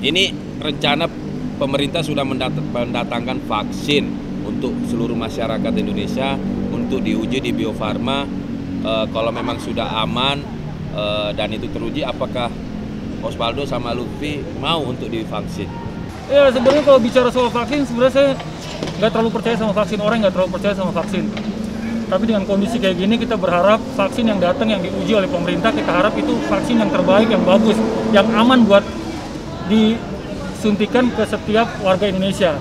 Ini rencana pemerintah sudah mendatangkan vaksin untuk seluruh masyarakat Indonesia untuk diuji di Bio Farma. Kalau memang sudah aman dan itu teruji, apakah Osvaldo sama Lutfi mau untuk divaksin? Ya sebenarnya kalau bicara soal vaksin, sebenarnya saya nggak terlalu percaya sama vaksin, orang nggak terlalu percaya sama vaksin. Tapi dengan kondisi kayak gini, kita berharap vaksin yang datang, yang diuji oleh pemerintah, kita harap itu vaksin yang terbaik, yang bagus, yang aman buat disuntikan ke setiap warga Indonesia.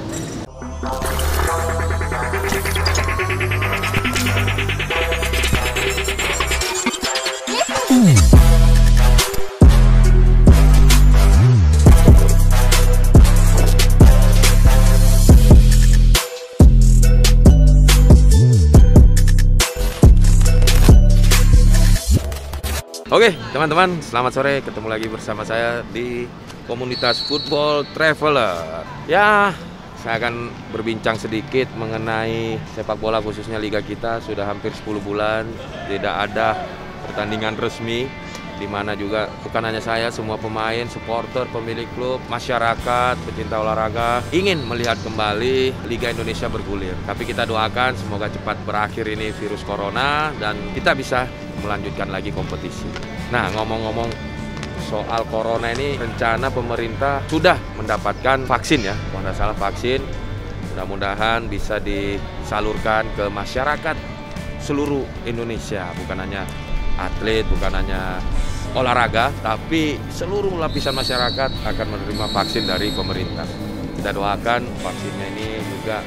Oke teman-teman, selamat sore, ketemu lagi bersama saya di komunitas Football Traveler. Ya, saya akan berbincang sedikit mengenai sepak bola khususnya liga kita. Sudah hampir 10 bulan tidak ada pertandingan resmi, di mana juga bukan hanya saya, semua pemain, supporter, pemilik klub, masyarakat, pecinta olahraga ingin melihat kembali Liga Indonesia bergulir. Tapi kita doakan semoga cepat berakhir ini virus corona dan kita bisa melanjutkan lagi kompetisi. Nah, ngomong-ngomong soal corona ini, rencana pemerintah sudah mendapatkan vaksin ya, kalau nggak salah vaksin. Mudah-mudahan bisa disalurkan ke masyarakat seluruh Indonesia, bukan hanya atlet, bukan hanya olahraga, tapi seluruh lapisan masyarakat akan menerima vaksin dari pemerintah. Kita doakan vaksinnya ini juga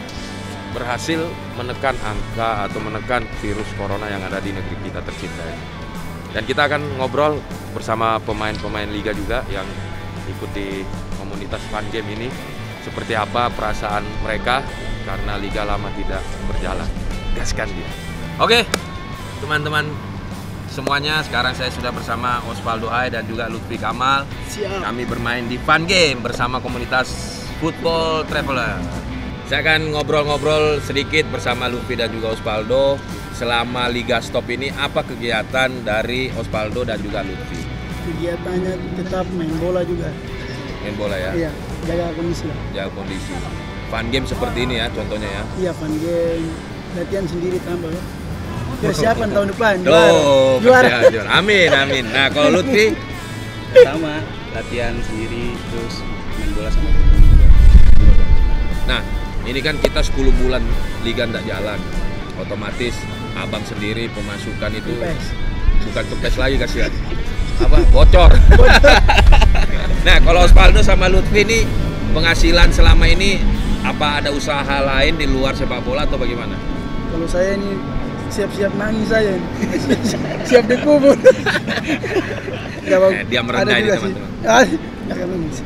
berhasil menekan angka atau menekan virus corona yang ada di negeri kita tercinta ini. Dan kita akan ngobrol bersama pemain-pemain liga juga yang ikuti komunitas Fun Game ini, seperti apa perasaan mereka karena liga lama tidak berjalan. Gaskan dia. Oke, teman-teman semuanya, sekarang saya sudah bersama Osvaldo Hai dan juga Lutfi Kamal. Siap. Kami bermain di Fun Game bersama komunitas Football Traveler. Saya akan ngobrol-ngobrol sedikit bersama Lutfi dan juga Osvaldo. Selama Liga Stop ini, apa kegiatan dari Osvaldo dan juga Lutfi? Kegiatannya tetap main bola juga. Main bola ya? Iya, jaga kondisi lah. Jaga kondisi. Fun Game seperti ini ya contohnya ya? Iya, Fun Game. Latihan sendiri tambah. Persiapan tahun depan. Juara. Amin, amin. Nah, kalau Lutfi? Sama, latihan sendiri, terus main bola sama teman juga. Nah, ini kan kita 10 bulan liga nggak jalan, otomatis abang sendiri pemasukan itu bukan kempes lagi, kasihan apa, bocor. Nah, kalau Osvaldo sama Lutfi ini penghasilan selama ini apa ada usaha lain di luar sepak bola atau bagaimana? Kalau saya ini siap-siap nangis saya. Siap dikubur. Dia merendah ini teman-teman. Jangan nangis.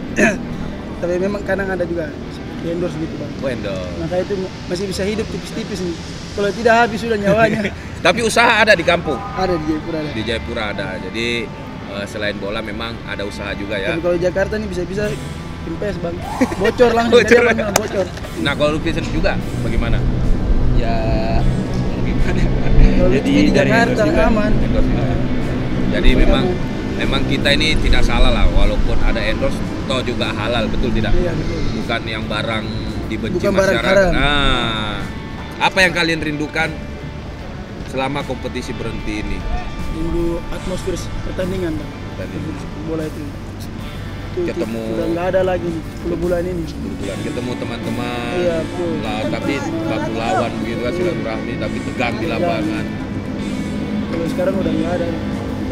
Tapi memang kadang ada juga endorse gitu bang. Oh, endorse. Maka itu masih bisa hidup tipis-tipis nih. Kalau tidak habis sudah nyawanya. Tapi usaha ada di kampung? Ada di Jayapura ada. Di Jayapura ada. Jadi selain bola memang ada usaha juga ya. Tapi kalau Jakarta nih bisa-bisa kempes bang. Bocor langsung. Bocor. Nah, kalau Lutfi juga bagaimana? Ya gimana? Jadi di Jakarta aman. Jadi memang kita ini tidak salah lah, walaupun ada endorse, toh juga halal, betul tidak? Iya, betul. Bukan yang barang dibenci Bukan barang masyarakat. haram. Nah, apa yang kalian rindukan selama kompetisi berhenti ini? Rindu atmosfer pertandingan bang. Bola itu Ketemu. Sudah nggak ada lagi nih, 10 bulan ini. Bulan ketemu teman-teman, Iya, betul. tapi baku lawan begitu kan, silaturahmi tapi tegang di lapangan. Kalau sekarang udah nggak ada.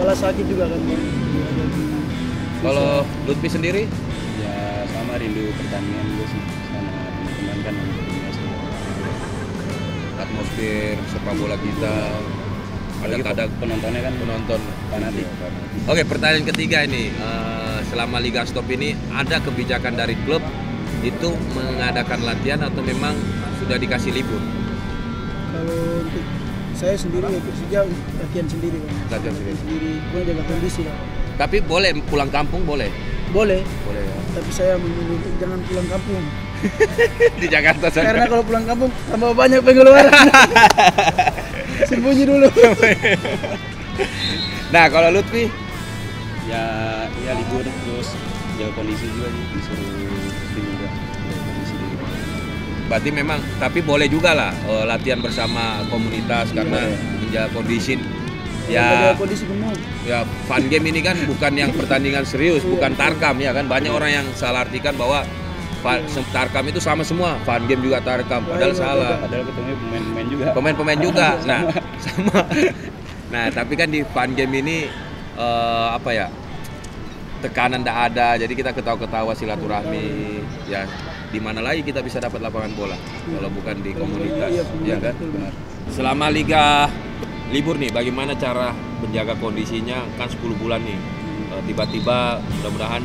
Malah sakit juga kan bang. Kalau Lutfi sendiri? Ya sama, rindu pertandingan juga sih sama teman-teman kan. Atmosfer sepak bola kita, ada penontonnya kan, penonton fanatik. Oke, pertanyaan ketiga ini, selama Liga Stop ini ada kebijakan dari klub itu mengadakan latihan atau memang sudah dikasih libur? Kalau untuk saya sendiri ya Persija latihan sendiri bang. Latihan sendiri. Gue jaga kondisi lah. Tapi boleh pulang kampung, boleh? Boleh. Boleh ya. Tapi saya memilih untuk jangan pulang kampung. Di Jakarta saja. Karena kalau pulang kampung tambah banyak pengeluaran. Sembunyi dulu. Nah, kalau Lutfi? Ya libur terus jaga kondisi juga sih, disuruh tim juga jaga kondisi dulu. Berarti memang, tapi boleh juga lah latihan bersama komunitas karena menjaga kondisi. Ya, Jaga kondisi gemuk. ya fun game ini kan bukan yang pertandingan serius, bukan tarkam ya kan. Banyak orang yang salah artikan bahwa tarkam itu sama semua, fun game juga tarkam, padahal salah. Padahal ketemu pemain-pemain juga. Pemain-pemain juga. Nah, sama. Nah, tapi kan di fun game ini apa ya? Tekanan tidak ada, jadi kita ketawa-ketawa silaturahmi. Ya, di mana lagi kita bisa dapat lapangan bola kalau bukan di komunitas, ya kan? Selama liga libur nih, bagaimana cara menjaga kondisinya? Kan 10 bulan nih, tiba-tiba mudah-mudahan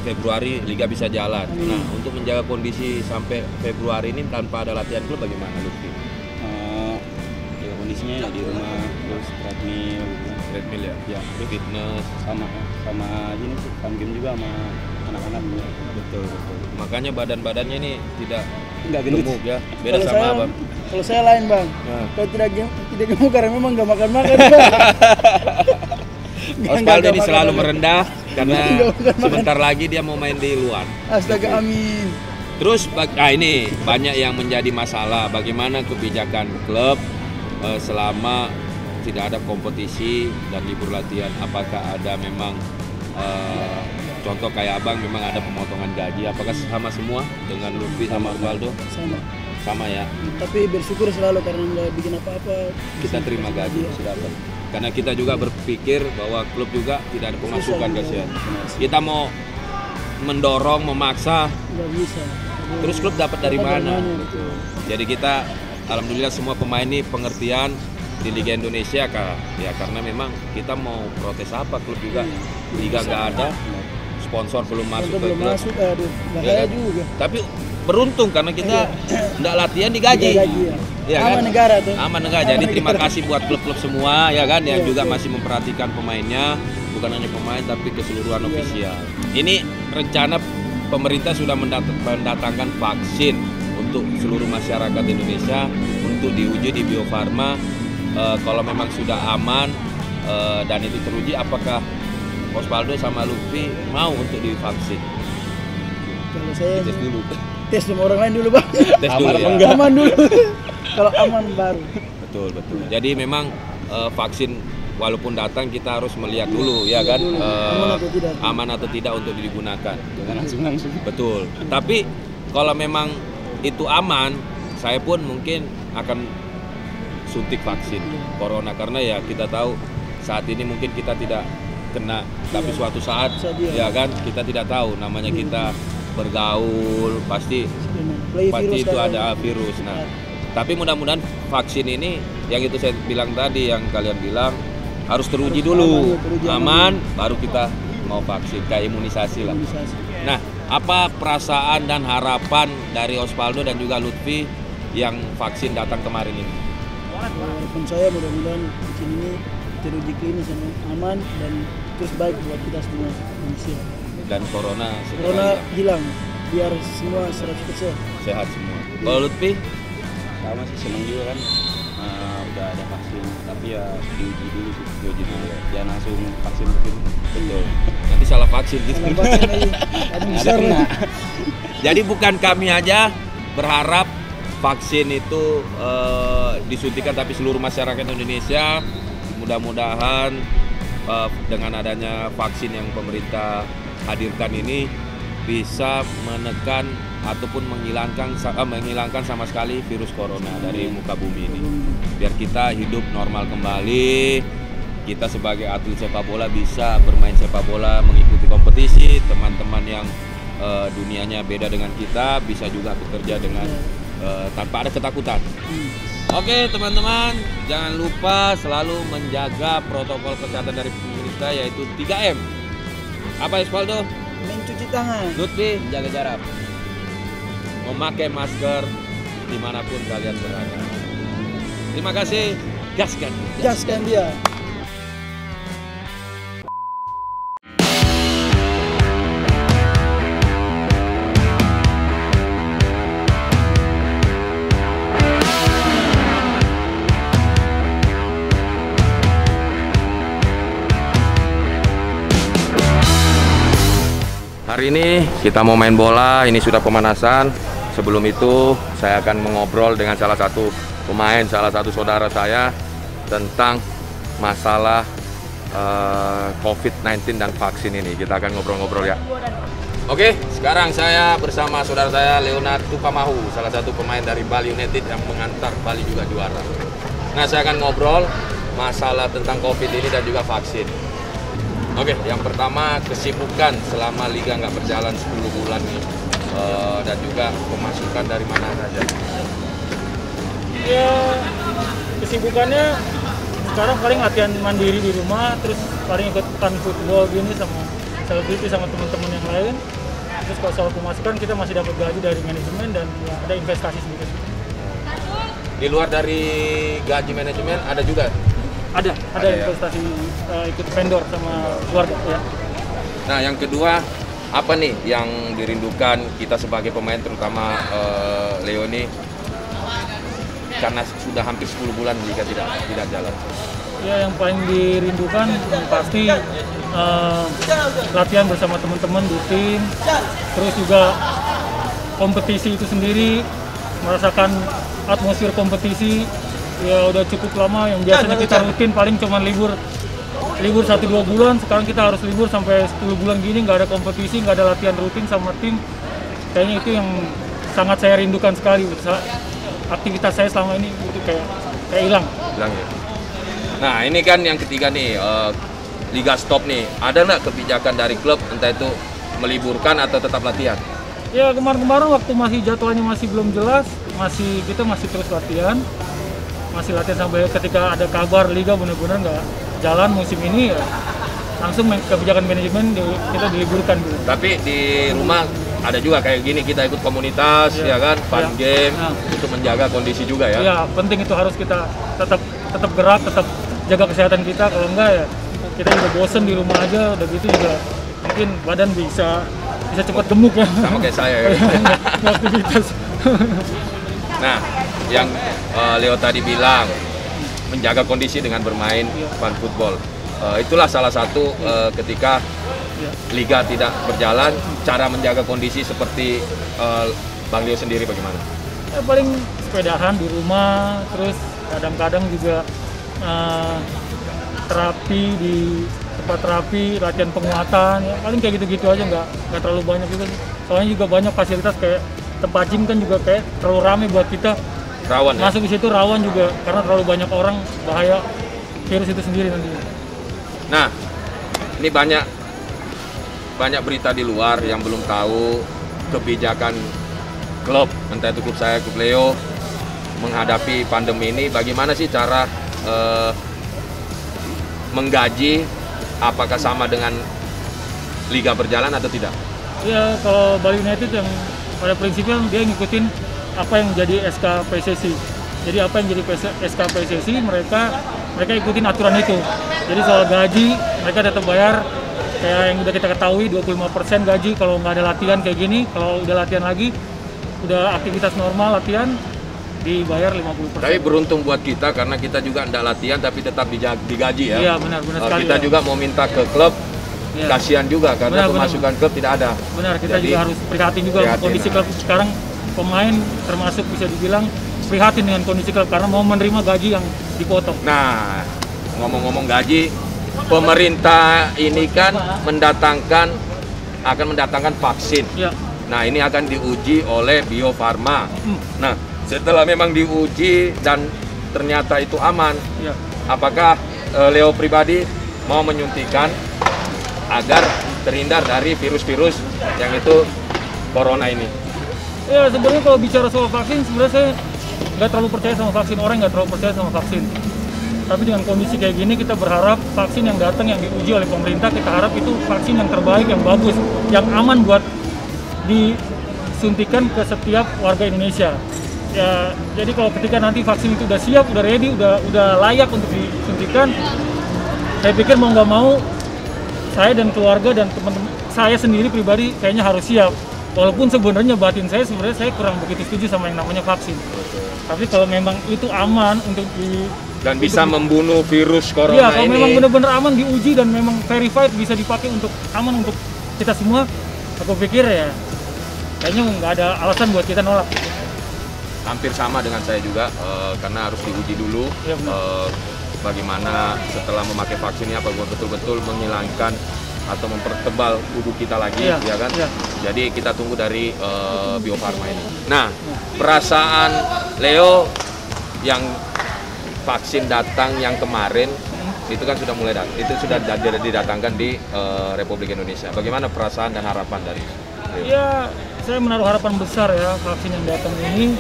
Februari liga bisa jalan. Nah, untuk menjaga kondisi sampai Februari ini tanpa ada latihan klub bagaimana, Lutfi? Jaga kondisinya ya di rumah, terus treadmill gitu. Treadmill ya? Ya, Fitness. sama ini sih, fun game juga sama anak-anak juga. Betul. Makanya badan-badannya ini tidak Enggak gendut. gemuk ya, beda Kalau sama saya, abang. kalau saya lain bang, Nah. kalau tidak gemuk karena memang nggak makan. Osvaldo ini selalu merendah karena Nggak makan. sebentar lagi dia mau main di luar. Astaga, amin. Terus, ini banyak yang menjadi masalah. Bagaimana kebijakan klub selama tidak ada kompetisi dan libur latihan? Apakah ada memang contoh kayak abang memang ada pemotongan gaji? Apakah sama semua dengan Lutfi sama Osvaldo? Sama ya. Tapi bersyukur selalu karena nggak bikin apa-apa. Kita terima gaji sudah dapat. Karena kita juga berpikir bahwa klub juga tidak ada pemasukan kasihan. Kita mau mendorong, memaksa, Nggak bisa. terus klub dapat dari mana? Gitu. Jadi kita alhamdulillah semua pemain ini pengertian di Liga Indonesia ya karena memang kita mau protes apa, klub juga liga nggak ada, sponsor belum masuk ke Belum klub. masuk, aduh, Ya bahaya kan? juga. Tapi beruntung karena kita nggak latihan digaji. Gaji, ya. Ya Aman kan? negara tuh. Aman negara. Jadi terima kasih buat klub-klub semua ya kan yang Iya, juga iya. masih memperhatikan pemainnya, bukan hanya pemain tapi keseluruhan ofisial. Ini rencana pemerintah sudah mendatangkan vaksin untuk seluruh masyarakat Indonesia untuk diuji di Bio Farma. Kalau memang sudah aman dan itu teruji, apakah Osvaldo sama Lutfi mau untuk divaksin? Kalau saya Tes dulu. tes sama orang lain dulu bang. Tes Aman dulu apa ya. enggak? Aman dulu. Kalau aman baru. Betul. Jadi memang vaksin walaupun datang kita harus melihat dulu ya kan aman atau tidak untuk digunakan. Jangan langsung. Betul. Tapi kalau memang itu aman, saya pun mungkin akan suntik vaksin corona karena ya kita tahu saat ini mungkin kita tidak kena, tapi suatu saat ya kan kita tidak tahu, namanya kita bergaul pasti itu ada virus. Nah, tapi mudah-mudahan vaksin ini yang itu saya bilang tadi, yang kalian bilang harus teruji dulu, aman baru kita mau vaksin, kayak imunisasi lah. Nah, apa perasaan dan harapan dari Osvaldo dan juga Lutfi yang vaksin datang kemarin ini? Harapan saya mudah-mudahan vaksin ini teruji klinis yang aman dan terus baik buat kita semua manusia. Dan corona Corona hilang, biar semua 100% sehat semua. Kalau Lutfi? Sama sih, seneng juga kan udah ada vaksin, tapi ya diuji dulu ya. Jangan langsung vaksin. Betul. Nanti salah vaksin gitu. Salah vaksin lagi. Aduh, besar kena. nih. Jadi bukan kami aja berharap vaksin itu disuntikan, tapi seluruh masyarakat Indonesia mudah-mudahan dengan adanya vaksin yang pemerintah hadirkan ini bisa menekan ataupun menghilangkan sama sekali virus corona dari muka bumi ini. Biar kita hidup normal kembali, kita sebagai atlet sepak bola bisa bermain sepak bola, mengikuti kompetisi, teman-teman yang dunianya beda dengan kita bisa juga bekerja dengan tanpa ada ketakutan. Oke teman-teman, jangan lupa selalu menjaga protokol kesehatan dari pemerintah, yaitu 3M. Apa Osvaldo? Mencuci tangan. Lutfi? Jaga jarak. Memakai masker dimanapun kalian berada. Terima kasih, gaskan. Gaskan dia. Hari ini kita mau main bola, ini sudah pemanasan. Sebelum itu saya akan mengobrol dengan salah satu pemain, salah satu saudara saya tentang masalah COVID-19 dan vaksin ini. Kita akan ngobrol-ngobrol ya. Oke, sekarang saya bersama saudara saya Leonard Tupamahu, salah satu pemain dari Bali United yang mengantar Bali juga juara. Nah, saya akan ngobrol masalah tentang COVID ini dan juga vaksin. Oke, yang pertama kesibukan selama liga nggak berjalan 10 bulan nih, dan juga pemasukan dari mana saja. Ya, kesibukannya sekarang paling latihan mandiri di rumah, terus paling ikut fun football gini sama selebriti sama teman-teman yang lain. Terus kalau soal pemasukan kita masih dapat gaji dari manajemen dan ya, ada investasi sedikit. Di luar dari gaji manajemen ada juga? Ada ya? investasi ikut vendor sama keluarga ya. Nah, yang kedua apa nih yang dirindukan kita sebagai pemain, terutama Leoni, karena sudah hampir 10 bulan liga tidak jalan? Ya, yang paling dirindukan yang pasti latihan bersama teman-teman di tim, terus juga kompetisi itu sendiri, merasakan atmosfer kompetisi. Ya udah cukup lama, yang biasanya kita rutin paling cuma libur 1-2 bulan, sekarang kita harus libur sampai 10 bulan gini, nggak ada kompetisi, nggak ada latihan rutin sama tim. Kayaknya itu yang sangat saya rindukan sekali. Aktivitas saya selama ini itu kayak hilang ya. Nah, ini kan yang ketiga nih, liga stop nih. Ada nggak kebijakan dari klub entah itu meliburkan atau tetap latihan? Ya, kemarin waktu masih jadwalnya masih belum jelas, kita masih terus latihan sampai ketika ada kabar liga benar-benar nggak jalan musim ini, ya langsung kebijakan manajemen kita diliburkan gitu. Tapi di rumah ada juga kayak gini, kita ikut komunitas ya kan, fun game untuk menjaga kondisi juga ya. Iya, penting itu harus kita tetap gerak, tetap jaga kesehatan kita. Kalau enggak ya kita juga bosen di rumah aja, udah gitu juga mungkin badan bisa cepat gemuk ya. Sama kayak saya ya. Aktivitas. Nah, yang Leo tadi bilang menjaga kondisi dengan bermain fun football, itulah salah satu ketika liga tidak berjalan, cara menjaga kondisi seperti Bang Leo sendiri bagaimana? Ya, paling sepedahan di rumah, terus kadang-kadang juga terapi di tempat terapi, latihan penguatan, ya paling kayak gitu-gitu aja, nggak terlalu banyak juga. Soalnya juga banyak fasilitas kayak tempat gym kan juga kayak terlalu ramai buat kita. Rawan ya? Masuk di situ rawan juga karena terlalu banyak orang, bahaya virus itu sendiri nanti. Nah, ini banyak berita di luar yang belum tahu kebijakan klub, entah itu klub saya, klub Leo, menghadapi pandemi ini. Bagaimana sih cara menggaji? Apakah sama dengan liga berjalan atau tidak? Ya, kalau Bali United yang pada prinsipnya dia ngikutin apa yang jadi SK PSSI. Jadi apa yang jadi SK PSSI, mereka ikutin aturan itu. Jadi soal gaji mereka tetap bayar kayak yang udah kita ketahui, 25% gaji kalau nggak ada latihan kayak gini. Kalau udah latihan lagi, udah aktivitas normal latihan, dibayar 50%. Tapi beruntung buat kita karena kita juga nggak latihan tapi tetap digaji ya. Iya, benar sekali. Kita juga mau minta ke klub, kasihan juga karena pemasukan klub tidak ada. Benar, kita juga harus prihatin juga kondisi klub sekarang. Pemain termasuk bisa dibilang prihatin dengan kondisi klub karena mau menerima gaji yang dipotong. Nah, ngomong-ngomong gaji, pemerintah ini kan akan mendatangkan vaksin. Ya. Nah, ini akan diuji oleh Bio Farma. Nah, setelah memang diuji dan ternyata itu aman, apakah Leo pribadi mau menyuntikkan agar terhindar dari virus-virus yang itu corona ini? Ya, sebenarnya kalau bicara soal vaksin, sebenarnya saya nggak terlalu percaya sama vaksin, orang nggak terlalu percaya sama vaksin. Tapi dengan kondisi kayak gini, kita berharap vaksin yang datang, yang diuji oleh pemerintah, kita harap itu vaksin yang terbaik, yang bagus, yang aman buat disuntikan ke setiap warga Indonesia. Ya, jadi kalau ketika nanti vaksin itu udah siap, udah ready, udah layak untuk disuntikan, saya pikir mau nggak mau, saya dan keluarga dan teman-teman saya sendiri pribadi kayaknya harus siap. Walaupun sebenarnya batin saya kurang begitu setuju sama yang namanya vaksin. Tapi kalau memang itu aman untuk dan bisa membunuh virus corona ini. Iya, kalau memang benar-benar aman diuji dan memang verified bisa dipakai untuk aman untuk kita semua, aku pikir ya kayaknya nggak ada alasan buat kita nolak. Hampir sama dengan saya juga, karena harus diuji dulu Iya, benar. bagaimana setelah memakai vaksin ini apakah betul-betul menghilangkan atau mempertebal tubuh kita lagi, Iya, ya kan? iya. Jadi kita tunggu dari Bio Farma ini. Nah, perasaan Leo yang vaksin datang yang kemarin itu kan sudah mulai itu sudah didatangkan di Republik Indonesia. Bagaimana perasaan dan harapan dari Leo? Ya, saya menaruh harapan besar ya, vaksin yang datang ini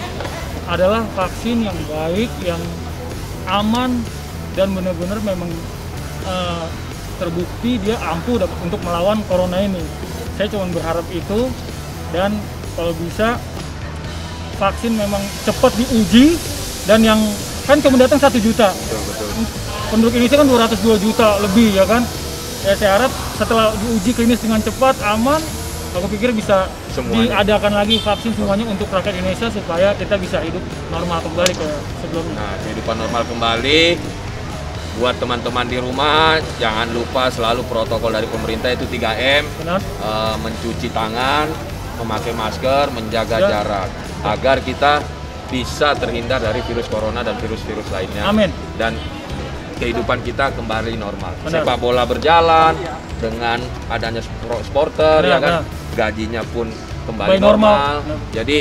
adalah vaksin yang baik, yang aman, dan benar-benar memang terbukti dia ampuh untuk melawan corona ini. Saya cuma berharap itu, dan kalau bisa vaksin memang cepat diuji, dan yang kan cuma datang 1 juta. Betul. Penduduk Indonesia kan 202 juta lebih ya kan. Ya saya harap setelah diuji klinis dengan cepat, aman, aku pikir bisa Semuanya. diadakan lagi vaksin semuanya untuk rakyat Indonesia supaya kita bisa hidup normal kembali ke sebelumnya. Nah, kehidupan normal kembali. Buat teman-teman di rumah, jangan lupa selalu protokol dari pemerintah itu 3M. Benar? Mencuci tangan, memakai masker, menjaga Ya. jarak, agar kita bisa terhindar dari virus corona dan virus-virus lainnya. Amin. Dan kehidupan kita kembali normal. Benar. Sepak bola berjalan dengan adanya supporter, ya Benar, kan, benar. gajinya pun kembali Kembali normal. normal. Benar. Jadi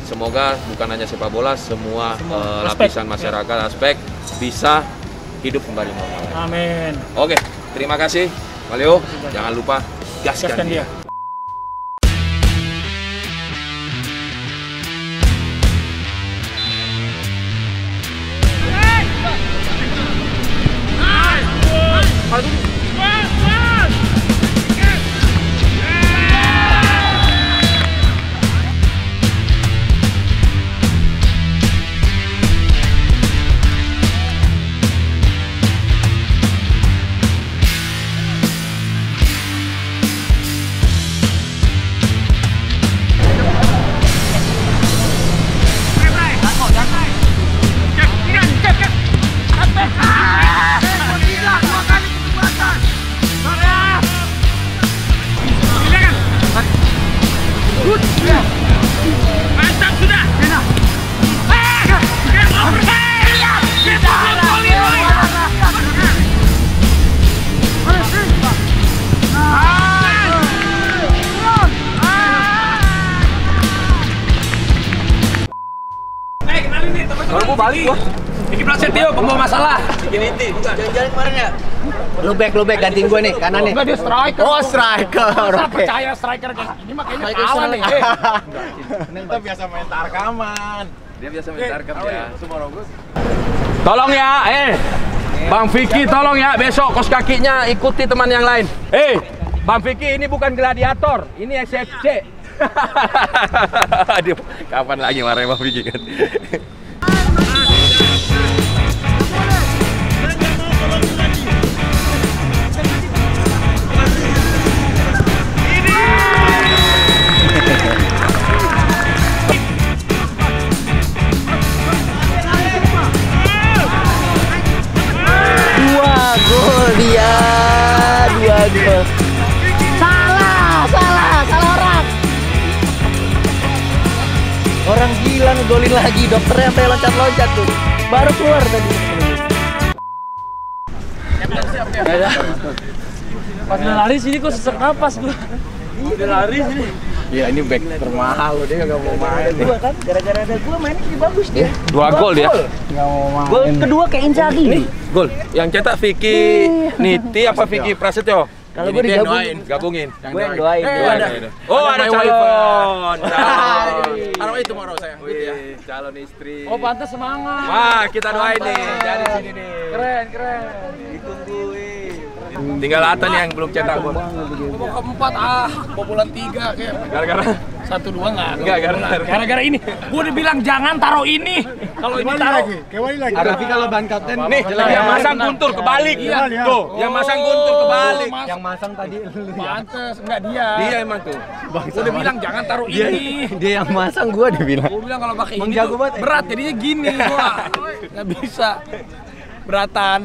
semoga bukan hanya sepak bola, semua Semua lapisan aspek, masyarakat aspek bisa hidup kembali normal. Amin. Oke, terima kasih, Pak Leo. Jangan lupa gaskan Gaskan dia. dia. Kalau mau balik gua. Iki Prasetyo pembawa masalah. Jalan kemarin ya? Lu back gantiin gue nih, kanan nih. Enggak, dia striker. Oh, striker. Masa Oke. percaya striker kayak gini mah kayaknya Striker kalah nih. Kita biasa main tarkaman. Dia biasa main tarkam ya. Tolong ya, Bang Vicky tolong ya, besok kos kakinya ikuti teman yang lain. Bang Vicky ini bukan gladiator, ini SFC. Dia kapan lagi marah Bang Vicky kan? Dua gol. Salah orang. Orang gila ngegolin lagi, dokternya sampai loncat-loncat tuh. Baru keluar tadi. Pas udah lari sini kok sesak napas gua. Udah lari sini. Ya ini back termahal loh, dia gak mau main. Gua kan, gara-gara ada gua mainnya jadi bagus dia. 2 gol dia. Gak mau main. Gol kedua kayak Inzaghi. Gol. Yang cetak Vicky Niti apa Vicky Prasetyo? Kalau gue digabungin, Gabungin. gue yang doain. Oh, ada calon. Taruh itu mau saya. Wih, calon istri. Oh, pantas semangat. Wah, kita doain nih dari sini nih. Keren. Tinggal Ata nih yang belum cetak gol. Mau keempat bobolan 3 kayak. Gara-gara 1-2 enggak. Enggak, Gara-gara ini. Gua udah bilang jangan taruh ini. Kalau ini taruh Tapi kalau ban kapten nih, yang masang guntur kebalik. Iya. Tuh, yang masang guntur kebalik. yang masang tadi lu ya. Pantes, enggak dia. Dia emang tuh. Gua udah bilang jangan taruh ini. Dia yang masang gua dibilang. Gua bilang kalau pakai Emang ini jago tuh banget. berat jadinya gini gua. Enggak bisa. Beratan.